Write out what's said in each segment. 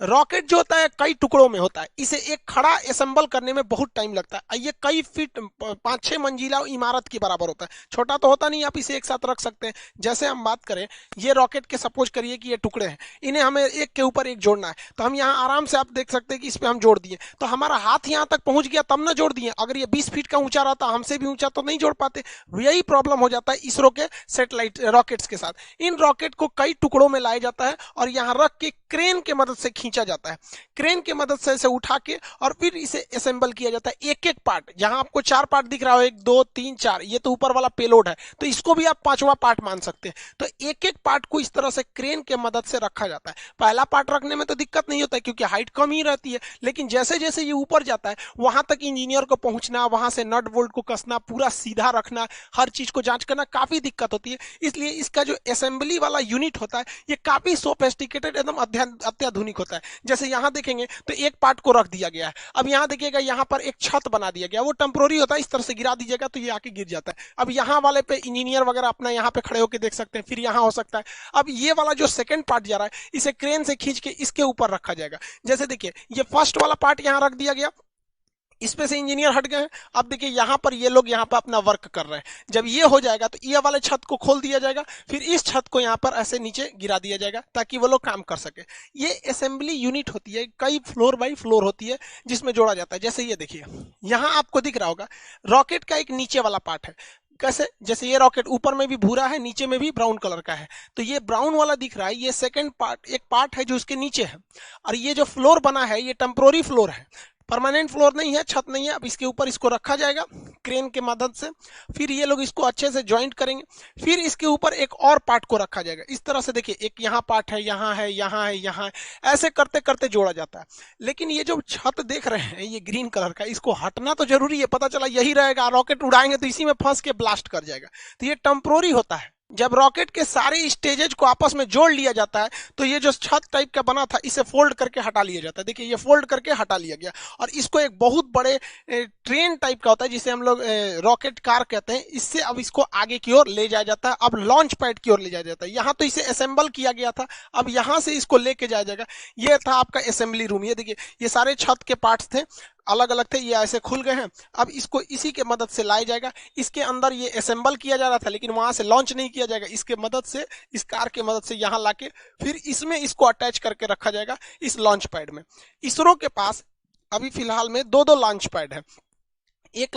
Rocket जो होता है कई टुकड़ों में होता है, इसे एक खड़ा असेंबल करने में बहुत टाइम लगता है। ये कई फीट 5-6 मंजिला इमारत के बराबर होता है, छोटा तो होता नहीं, आप इसे एक साथ रख सकते हैं। जैसे हम बात करें, ये रॉकेट के सपोज करिए कि ये टुकड़े हैं, इन्हें हमें एक के ऊपर एक जोड़ना है, तो हम यहाँ आराम से आप देख सकते हैं कि इस पे हम जोड़ दिए, तो हमारा हाथ यहाँ तक पहुंच गया तब ना जोड़ दिए। अगर ये 20 फीट का ऊंचा रहता, हमसे भी ऊंचा, तो नहीं जोड़ पाते। यही प्रॉब्लम हो जाता है इसरो के सैटेलाइट रॉकेट्स के साथ। इन रॉकेट को कई टुकड़ों में लाया जाता है और यहाँ रख के क्रेन के मदद से खींचा जाता है। क्रेन के मदद से इसे उठा के और फिर इसे असेंबल किया जाता है। एक एक पार्ट, जहां आपको 4 पार्ट दिख रहा हो, 1 2 3 4, ये तो ऊपर वाला पेलोड है, तो इसको भी आप 5वां पार्ट मान सकते हैं। तो एक एक पार्ट को इस तरह से क्रेन के मदद से रखा जाता है। पहला पार्ट रखने में तो दिक्कत नहीं होता है क्योंकि हाइट कम ही रहती है, लेकिन जैसे जैसे ये ऊपर जाता है वहां तक इंजीनियर को पहुंचना, वहां से नट बोल्ट को कसना, पूरा सीधा रखना, हर चीज को जांच करना काफी दिक्कत होती है। इसलिए इसका जो असेंबली वाला यूनिट होता है ये काफी सोफिस्टिकेटेड, एकदम अत्याधुनिक होता है। जैसे यहाँ देखेंगे तो एक पार्ट को रख दिया गया है। अब यहाँ देखिएगा, यहाँ पर एक छत बना दिया गया, वो टेम्पोररी होता है, इस तरह से गिरा दीजिएगा तो ये आके गिर जाता है। अब यहाँ वाले पे इंजीनियर वगैरह अपना यहाँ पे खड़े होकर देख सकते हैं, फिर यहाँ हो सकता है। अब ये वाला जो सेकंड पार्ट जा रहा है, इसे क्रेन से खींच के इसके ऊपर रखा जाएगा। जैसे देखिए, ये फर्स्ट वाला पार्ट यहाँ रख दिया गया, इसमें से इंजीनियर हट गए हैं। अब देखिए यहाँ पर ये लोग यहाँ पर अपना वर्क कर रहे हैं। जब ये हो जाएगा तो ये वाले छत को खोल दिया जाएगा, फिर इस छत को यहाँ पर ऐसे नीचे गिरा दिया जाएगा ताकि वो लोग काम कर सके। ये असेंबली यूनिट होती है, कई फ्लोर बाई फ्लोर होती है जिसमें जोड़ा जाता है। जैसे ये देखिए, यहाँ आपको दिख रहा होगा रॉकेट का एक नीचे वाला पार्ट है। कैसे? जैसे ये रॉकेट ऊपर में भी भूरा है, नीचे में भी ब्राउन कलर का है, तो ये ब्राउन वाला दिख रहा है, ये सेकंड पार्ट, एक पार्ट है जो उसके नीचे है। और ये जो फ्लोर बना है ये टेम्पोररी फ्लोर है, परमानेंट फ्लोर नहीं है, छत नहीं है। अब इसके ऊपर इसको रखा जाएगा क्रेन के मदद से, फिर ये लोग इसको अच्छे से ज्वाइंट करेंगे, फिर इसके ऊपर एक और पार्ट को रखा जाएगा। इस तरह से देखिए, एक यहाँ पार्ट है, यहाँ है, यहाँ है, यहाँ है, ऐसे करते करते जोड़ा जाता है। लेकिन ये जो छत देख रहे हैं ये ग्रीन कलर का, इसको हटना तो जरूरी है, पता चला यही रहेगा, रॉकेट उड़ाएंगे तो इसी में फंस के ब्लास्ट कर जाएगा। तो ये टेम्पोररी होता है। जब रॉकेट के सारे स्टेजेज को आपस में जोड़ लिया जाता है तो ये जो छत टाइप का बना था इसे फोल्ड करके हटा लिया जाता है। देखिए, ये फोल्ड करके हटा लिया गया और इसको एक बहुत बड़े ट्रेन टाइप का होता है जिसे हम लोग रॉकेट कार कहते हैं, इससे अब इसको आगे की ओर ले जाया जाता है। अब लॉन्च पैड की ओर ले जाया जाता है। यहाँ तो इसे असेंबल किया गया था, अब यहाँ से इसको लेके जाया जाएगा। ये था आपका असेंबली रूम। ये देखिए, ये सारे छत के पार्ट्स थे, अलग अलग थे, ये ऐसे खुल गए हैं। अब इसको इसी के मदद से लाया जाएगा। इसके अंदर ये असेंबल किया जा रहा था लेकिन वहां से लॉन्च नहीं किया जाएगा, इसके मदद से, इस कार के मदद से यहाँ लाके फिर इसमें इसको अटैच करके रखा जाएगा इस लॉन्च पैड में। इसरो के पास अभी फिलहाल में 2-2 लॉन्च पैड है। एक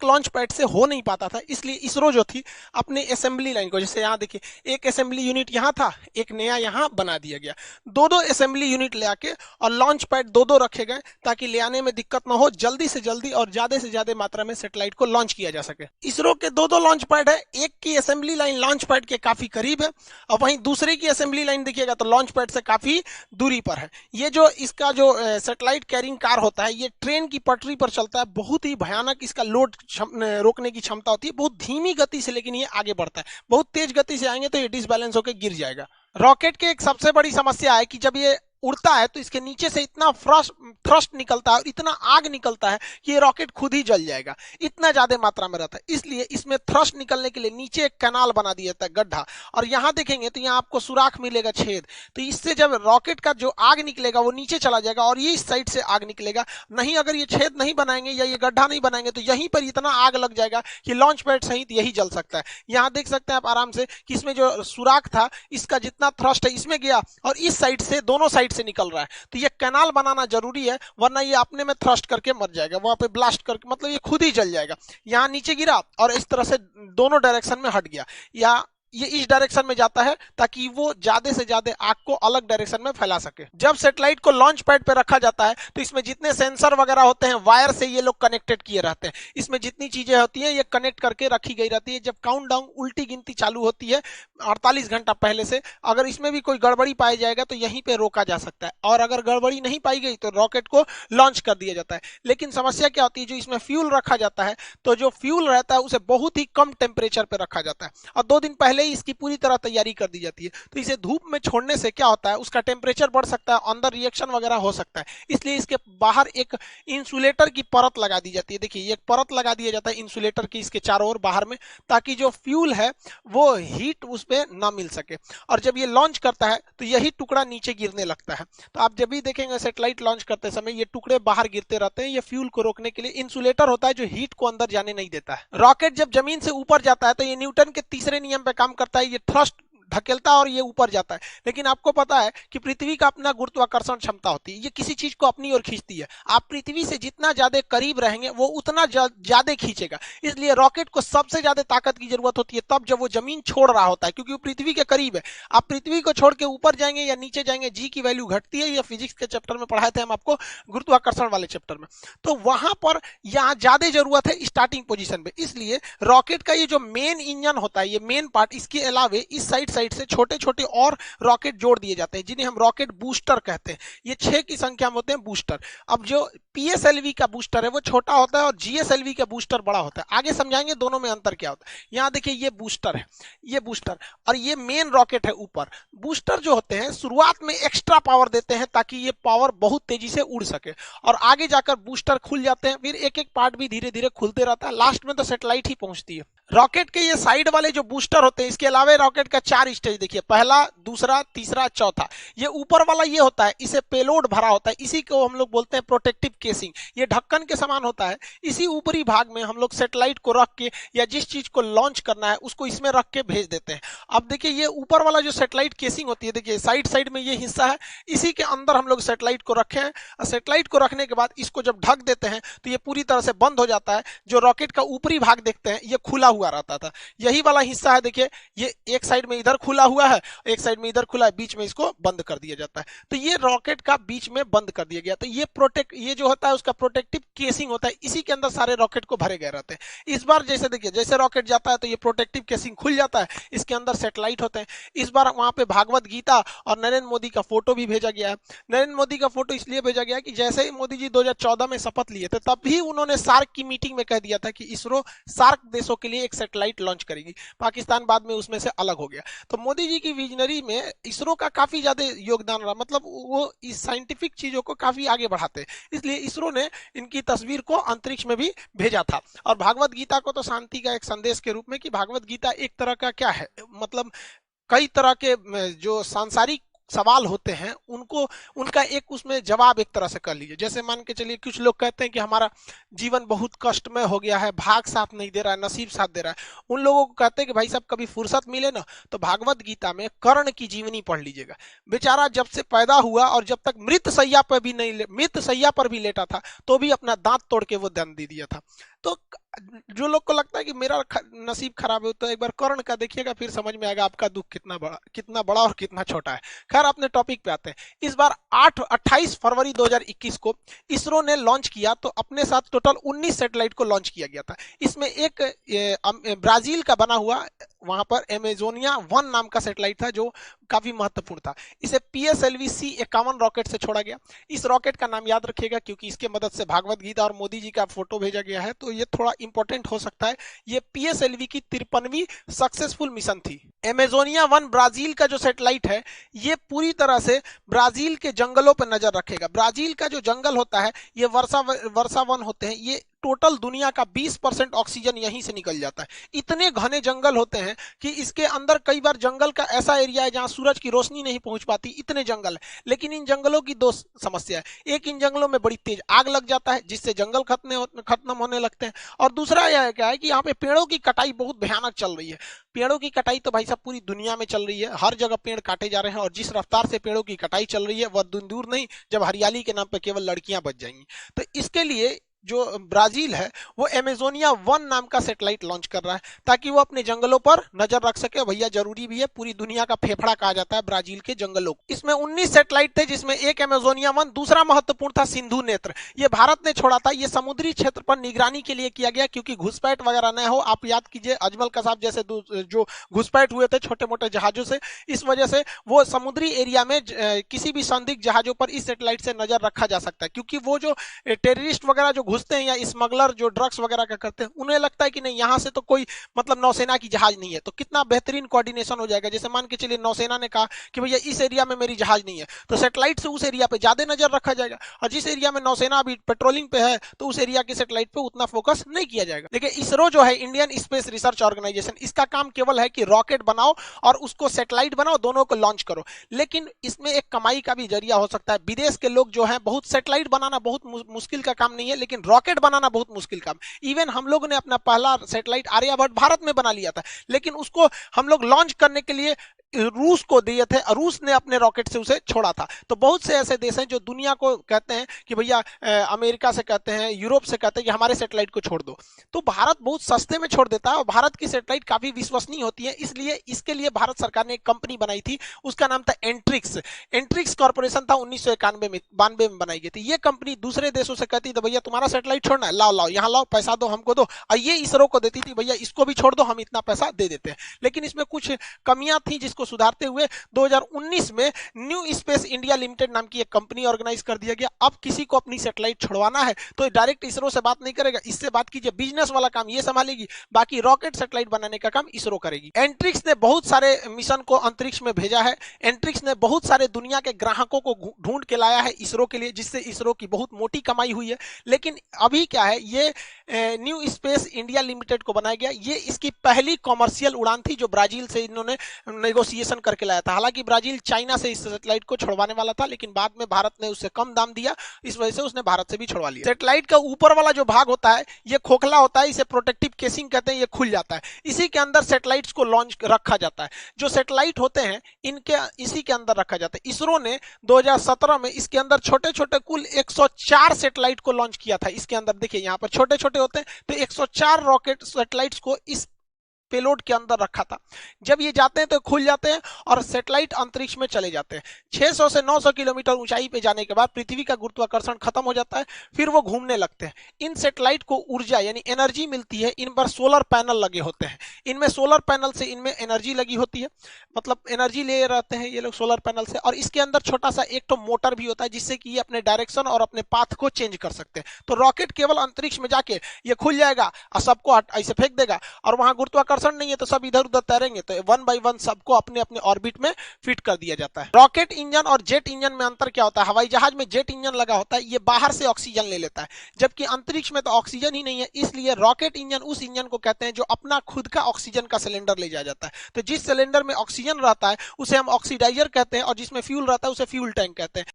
लॉन्च पैड से हो नहीं पाता था, इसलिए इसरो जो थी अपने असेंबली लाइन को, जैसे यहाँ देखिए, एक असेंबली यूनिट यहाँ था, एक नया यहाँ बना दिया गया। 2-2 असेंबली यूनिट ले आके और लॉन्च पैड 2-2 रखे गए ताकि ले आने में दिक्कत ना हो, जल्दी से जल्दी और ज्यादा से ज्यादा मात्रा में सैटेलाइट को लॉन्च किया जा सके। इसरो के 2-2 लॉन्च पैड है, एक की असेंबली लाइन लॉन्च पैड के काफी करीब है और वहीं दूसरे की असेंबली लाइन देखिएगा तो लॉन्च पैड से काफी दूरी पर है। ये जो इसका जो सैटेलाइट कैरिंग कार होता है ये ट्रेन की पटरी पर चलता है, बहुत ही भयानक इसका लोड रोकने की क्षमता होती है, बहुत धीमी गति से लेकिन ये आगे बढ़ता है। बहुत तेज गति से आएंगे तो ये डिसबैलेंस होकर गिर जाएगा। रॉकेट की एक सबसे बड़ी समस्या है कि जब ये उड़ता है तो इसके नीचे से इतना थ्रस्ट निकलता है और इतना आग निकलता है कि ये रॉकेट खुद ही जल जाएगा, इतना ज्यादा मात्रा में रहता है। इसलिए इसमें थ्रस्ट निकलने के लिए नीचे एक कैनाल बना दिया जाता है, गड्ढा, और यहाँ देखेंगे तो यहाँ आपको सुराख मिलेगा, छेद। तो इससे जब रॉकेट का जो आग निकलेगा वो नीचे चला जाएगा और ये इस साइड से आग निकलेगा। नहीं, अगर ये छेद नहीं बनाएंगे या ये गड्ढा नहीं बनाएंगे तो यहीं पर इतना आग लग जाएगा कि लॉन्च पैड सहित यही जल सकता है। यहाँ देख सकते हैं आप आराम से कि इसमें जो सुराख था इसका जितना थ्रस्ट है इसमें गया और इस साइड से, दोनों साइड से निकल रहा है। तो ये कैनाल बनाना जरूरी है, वरना ये अपने में थ्रस्ट करके मर जाएगा, वहां पे ब्लास्ट करके, मतलब ये खुद ही जल जाएगा। यहाँ नीचे गिरा और इस तरह से दोनों डायरेक्शन में हट गया, या ये इस डायरेक्शन में जाता है ताकि वो ज्यादा से ज्यादा आग को अलग डायरेक्शन में फैला सके। जब सैटेलाइट को लॉन्च पैड पे रखा जाता है तो इसमें जितने सेंसर वगैरह होते हैं वायर से ये लोग कनेक्टेड किए रहते हैं। इसमें जितनी चीजें होती हैं ये कनेक्ट करके रखी गई रहती है। जब काउंटडाउन, उल्टी गिनती चालू होती है 48 घंटा पहले से, अगर इसमें भी कोई गड़बड़ी पाई जाएगा तो यहीं पे रोका जा सकता है, और अगर गड़बड़ी नहीं पाई गई तो रॉकेट को लॉन्च कर दिया जाता है। लेकिन समस्या क्या होती है, जो इसमें फ्यूल रखा जाता है तो जो फ्यूल रहता है उसे बहुत ही कम टेम्परेचर पे रखा जाता है। और 2 दिन पहले पहले ही इसकी पूरी तरह तैयारी कर दी जाती है। तो इसे धूप में छोड़ने से क्या होता है, उसका टेम्परेचर बढ़ सकता है, अंदर रिएक्शन वगैरह हो सकता है, इसलिए इसके बाहर एक इंसुलेटर की परत लगा दी जाती है। देखिए एक परत लगा दिया जाता है इंसुलेटर की इसके चारों ओर बाहर में, ताकि जो फ्यूल है वो हीट उस पर ना मिल सके। और जब ये लॉन्च करता है तो यही टुकड़ा नीचे गिरने लगता है। तो आप जब भी देखेंगे सैटेलाइट लॉन्च करते समय ये टुकड़े बाहर गिरते रहते हैं, ये फ्यूल को रोकने के लिए इंसुलेटर होता है जो हीट को अंदर जाने नहीं देता है। रॉकेट जब जमीन से ऊपर जाता है तो ये न्यूटन के तीसरे नियम पे काम करता है, ये थ्रस्ट धकेलता है और ये ऊपर जाता है। लेकिन आपको पता है कि पृथ्वी का अपना गुरुत्वाकर्षण क्षमता होती है, ये किसी चीज को अपनी ओर खींचती है। आप पृथ्वी से जितना ज्यादा करीब रहेंगे वो उतना ज्यादा खींचेगा, इसलिए रॉकेट को सबसे ज्यादा ताकत की जरूरत होती है तब जब वो जमीन छोड़ रहा होता है, क्योंकि वो पृथ्वी के करीब है। आप पृथ्वी को छोड़ के ऊपर जाएंगे या नीचे जाएंगे, जी की वैल्यू घटती है। ये फिजिक्स के चैप्टर में पढ़ाए थे हम आपको, गुरुत्वाकर्षण वाले चैप्टर में। तो वहां पर यहाँ ज्यादा जरूरत है स्टार्टिंग पोजीशन पे, इसलिए रॉकेट का ये जो मेन इंजन होता है, ये मेन पार्ट, इसके अलावे इस साइड से छोटे छोटे और रॉकेट जोड़ दिए जाते हैं जिन्हें हम रॉकेट बूस्टर कहते हैं। ये 6 की संख्या में होते हैं बूस्टर। अब जो पीएसएलवी का बूस्टर है वो छोटा होता है और जीएसएलवी का बूस्टर बड़ा होता है। आगे समझाएंगे दोनों में अंतर क्या होता है। यहाँ देखिए ये बूस्टर है, ये बूस्टर, और ये मेन रॉकेट है ऊपर। बूस्टर जो होते हैं शुरुआत में एक्स्ट्रा पावर देते हैं ताकि ये पावर बहुत तेजी से उड़ सके, और आगे जाकर बूस्टर खुल जाते हैं, फिर एक एक पार्ट भी धीरे धीरे खुलते रहता है, लास्ट में तो सैटेलाइट ही पहुंचती है। रॉकेट के ये साइड वाले जो बूस्टर होते हैं, इसके अलावा रॉकेट का 4 स्टेज देखिए, पहला, दूसरा, तीसरा, चौथा। ये ऊपर वाला ये होता है, इसे पेलोड भरा होता है, इसी को हम लोग बोलते हैं प्रोटेक्टिव केसिंग। ये ढक्कन के समान होता है, इसी ऊपरी भाग में हम लोग सैटेलाइट को रख के या जिस चीज को लॉन्च करना है उसको इसमें रख के भेज देते हैं। अब देखिए ये ऊपर वाला जो सैटेलाइट केसिंग होती है, देखिए साइड साइड में ये हिस्सा है, इसी के अंदर हम लोग सैटेलाइट को रखे हैं। सैटेलाइट को रखने के बाद इसको जब ढक देते हैं तो ये पूरी तरह से बंद हो जाता है। जो रॉकेट का ऊपरी भाग देखते हैं ये खुला हुआ रहता था, यही वाला हिस्सा है, देखिए ये एक साइड में इधर खुला हुआ है, एक साइड में इधर खुला है, बीच में इसको बंद कर दिया जाता है। तो ये रॉकेट का बीच में बंद कर दिया गया। तो ये जो होता है उसका प्रोटेक्टिव केसिंग होता है, इसी के अंदर सारे रॉकेट को भरे गए रहते हैं। इस बार जैसे देखिए जैसे रॉकेट जाता है तो ये प्रोटेक्टिव केसिंग खुल जाता है, इसके अंदर सैटेलाइट होते हैं। इस बार वहां पे भागवत गीता और नरेंद्र मोदी का फोटो भी भेजा गया है। नरेंद्र मोदी का फोटो इसलिए भेजा गया कि जैसे ही मोदी जी 2014 में शपथ लिए थे तब भी उन्होंने सार्क की मीटिंग में कह दिया था कि इसरो सार्क देशों के लिए एक सैटेलाइट लॉन्च करेगी। पाकिस्तान बाद में उसमें से अलग हो गया। तो मोदी जी की विजनरी में इसरो का काफी ज्यादा योगदान रहा, मतलब वो इस साइंटिफिक चीजों को काफी आगे बढ़ाते हैं, इसलिए इसरो ने इनकी तस्वीर को अंतरिक्ष में भी भेजा था। और भागवत गीता को तो शांति का एक संदेश के रूप में, कि भागवत गीता एक तरह का क्या है, मतलब कई तरह के जो सांसारिक सवाल होते हैं उनको, उनका एक उसमें जवाब एक तरह से कर लीजिए। जैसे मान के चलिए कुछ लोग कहते हैं कि हमारा जीवन बहुत कष्टमय हो गया है, भाग साथ नहीं दे रहा है, नसीब साथ दे रहा है। उन लोगों को कहते हैं कि भाई साहब कभी फुर्सत मिले ना तो भागवत गीता में कर्ण की जीवनी पढ़ लीजिएगा। बेचारा जब से पैदा हुआ और जब तक मृत सैया पर भी लेटा था तो भी अपना दांत तोड़ के वो दान दे दिया था। तो जो लोग को लगता है कि मेरा नसीब खराब है तो एक बार कर्ण का देखिएगा, फिर समझ में आएगा आपका दुख कितना बड़ा और कितना छोटा है। खैर अपने टॉपिक पे आते हैं। इस बार 28 फरवरी 2021 को इसरो ने लॉन्च किया, तो अपने साथ टोटल 19 सैटेलाइट को लॉन्च किया गया था। इसमें एक ब्राजील का बना हुआ वहां पर एमेजोनिया 1 नाम का सैटेलाइट था जो काफी महत्वपूर्ण था। इसे PSLV C51 रॉकेट से छोड़ा गया। इस रॉकेट का नाम याद रखिएगा क्योंकि इसके मदद से भागवत गीता और मोदी जी का फोटो भेजा गया है, तो ये थोड़ा इंपॉर्टेंट हो सकता है। ये PSLV की 53वीं सक्सेसफुल मिशन थी। एमेजोनिया 1 ब्राजील का जो सैटेलाइट है ये पूरी तरह से ब्राजील के जंगलों पर नजर रखेगा। ब्राजील का जो जंगल होता है ये वर्षा वन होते हैं, ये टोटल दुनिया का 20% ऑक्सीजन यहीं से निकल जाता है। इतने घने जंगल होते हैं कि इसके अंदर कई बार जंगल का ऐसा एरिया है जहां सूरज की रोशनी नहीं पहुंच पाती, इतने जंगल है। लेकिन इन जंगलों की 2 समस्या है। एक, इन जंगलों में बड़ी तेज आग लग जाता है जिससे जंगल खत्म होने लगते हैं, और दूसरा यह क्या है कि यहाँ पे पेड़ों की कटाई बहुत भयानक चल रही है। पेड़ों की कटाई तो भाई साहब पूरी दुनिया में चल रही है, हर जगह पेड़ काटे जा रहे हैं, और जिस रफ्तार से पेड़ों की कटाई चल रही है वह दूर नहीं जब हरियाली के नाम पर केवल लड़कियां बच जाएंगी। तो इसके लिए जो ब्राजील है वो एमेजोनिया 1 नाम का सैटेलाइट लॉन्च कर रहा है ताकि वो अपने जंगलों पर नजर रख सके। भैया जरूरी भी है, पूरी दुनिया का फेफड़ा कहा जाता है ब्राजील के जंगलों को। इसमें 19 सैटेलाइट थे जिसमें एक एमेजोनिया 1, दूसरा महत्वपूर्ण था सिंधु नेत्र। ये भारत ने छोड़ा था। ये समुद्री क्षेत्र पर निगरानी के लिए किया गया क्योंकि घुसपैठ वगैरह न हो। आप याद कीजिए अजमल कसाब जैसे जो घुसपैठ हुए थे छोटे मोटे जहाजों से, इस वजह से वो समुद्री एरिया में किसी भी संदिग्ध जहाजों पर इस सैटेलाइट से नजर रखा जा सकता है, क्योंकि वो जो टेररिस्ट वगैरह जो घुसते हैं या स्मगलर जो ड्रग्स वगैरह का करते हैं, उन्हें लगता है कि नहीं यहाँ से तो कोई मतलब नौसेना की जहाज नहीं है, तो कितना बेहतरीन कोऑर्डिनेशन हो जाएगा। जैसे मान के चलिए नौसेना ने कहा कि भैया इस एरिया में मेरी जहाज नहीं है, तो सैटेलाइट से उस एरिया पे ज्यादा नजर रखा जाएगा, और जिस एरिया में नौसेना अभी पेट्रोलिंग पे है तो उस एरिया की सैटेलाइट पे उतना फोकस नहीं किया जाएगा। देखिए इसरो जो है, इंडियन स्पेस रिसर्च ऑर्गेनाइजेशन, इसका काम केवल है कि रॉकेट बनाओ और उसको सैटेलाइट बनाओ, दोनों को लॉन्च करो। लेकिन इसमें एक कमाई का भी जरिया हो सकता है। विदेश के लोग जो हैं, बहुत सैटेलाइट बनाना बहुत मुश्किल का काम नहीं है, लेकिन रॉकेट बनाना बहुत मुश्किल काम। इवन हम लोगों ने अपना पहला सैटेलाइट आर्यभट्ट भारत में बना लिया था, लेकिन उसको हम लोग लॉन्च करने के लिए रूस को दिए थे और रूस ने अपने रॉकेट से उसे छोड़ा था। तो बहुत से ऐसे देश हैं जो दुनिया को कहते हैं कि भैया अमेरिका से कहते हैं, यूरोप से कहते हैं कि हमारे सैटेलाइट को छोड़ दो, तो भारत बहुत सस्ते में छोड़ देता है और भारत की सैटेलाइट काफी विश्वसनीय होती है। इसलिए इसके लिए भारत सरकार ने एक कंपनी बनाई थी, उसका नाम था एंट्रिक्स। एंट्रिक्स कॉर्पोरेशन था, 1991 में 92 में बनाई गई थी। ये कंपनी दूसरे देशों से कहती थी भैया तुम्हारा सैटेलाइट छोड़ना है, लाओ लाओ यहाँ लाओ, पैसा दो हमको दो, और ये इसरो को देती थी भैया इसको भी छोड़ दो, हम इतना पैसा दे देते हैं। लेकिन इसमें कुछ कमियां थी जिसको सुधारते हुए 2019 में न्यू स्पेस इंडिया लिमिटेड नाम की एक कंपनी ऑर्गेनाइज कर दिया गया। अब किसी को अपनी सैटेलाइट छुड़वाना है तो डायरेक्ट इसरो से बात नहीं करेगा, इससे बात कीजिए, बिजनेस वाला काम ये संभालेगी, बाकी रॉकेट सैटेलाइट बनाने का काम इसरो करेगी। एंट्रिक्स ने बहुत सारे मिशन को अंतरिक्ष में भेजा है। एंट्रिक्स ने बहुत सारे दुनिया के ग्राहकों को ढूंढ के लाया है इसरो के लिए, जिससे इसरो की बहुत मोटी कमाई हुई है। लेकिन अभी क्या है, ये न्यू स्पेस इंडिया लिमिटेड को बनाया गया, ये इसकी पहली कॉमर्शियल उड़ान थी जो ब्राजील से इन्होंने नेगोशिएशन करके लाया था। हालांकि ब्राजील चाइना से इस सैटेलाइट को छुड़वाने वाला था, लेकिन बाद में भारत ने उससे कम दाम दिया, इस वजह से उसने भारत से भी छुड़वा लिया। सैटेलाइट का ऊपर वाला जो भाग होता है ये खोखला होता है, इसे प्रोटेक्टिव केसिंग कहते हैं, ये खुल जाता है, इसी के अंदर सैटेलाइट्स को लॉन्च रखा जाता है। जो सैटेलाइट होते हैं इनके इसी के अंदर रखा जाता है। इसरो ने 2017 में इसके अंदर छोटे छोटे कुल 104 सैटेलाइट को लॉन्च किया था। इसके अंदर देखिए यहाँ पर छोटे छोटे होते हैं, तो 104 रॉकेट सैटेलाइट्स को इस पेलोड के अंदर रखा था। जब ये जाते हैं तो खुल जाते हैं और सैटेलाइट अंतरिक्ष में चले जाते हैं। 600 से 900 किलोमीटर ऊंचाई पे जाने के बाद पृथ्वी का गुरुत्वाकर्षण खत्म हो जाता है, फिर वो घूमने लगते हैं। इन सैटेलाइट को ऊर्जा यानी एनर्जी मिलती है, इन पर सोलर पैनल लगे होते हैं, इनमें सोलर पैनल से इनमें एनर्जी लगी होती है, मतलब एनर्जी ले रहते हैं ये लोग सोलर पैनल से। और इसके अंदर छोटा सा एक तो मोटर भी होता है जिससे कि ये अपने डायरेक्शन और अपने पाथ को चेंज कर सकते हैं। तो रॉकेट केवल अंतरिक्ष में जाके ये खुल जाएगा और सबको ऐसे फेंक देगा, और वहां गुरुत्वाकर्षण नहीं है तो सब इधर उधर तैरेंगे, तो 1 बाय 1 सबको अपने अपने ऑर्बिट में फिट कर दिया जाता है। रॉकेट इंजन और जेट इंजन में अंतर क्या होता है? हवाई जहाज में जेट इंजन लगा होता है, ये बाहर से ऑक्सीजन ले लेता है, जबकि अंतरिक्ष में तो ऑक्सीजन ही नहीं है, इसलिए रॉकेट इंजन उस इंजन को कहते हैं जो अपना खुद का ऑक्सीजन का सिलेंडर ले जाया जाता है। तो जिस सिलेंडर में ऑक्सीजन रहता है उसे हम ऑक्सीडाइजर कहते हैं, और जिसमें फ्यूल रहता है उसे फ्यूल टैंक कहते हैं।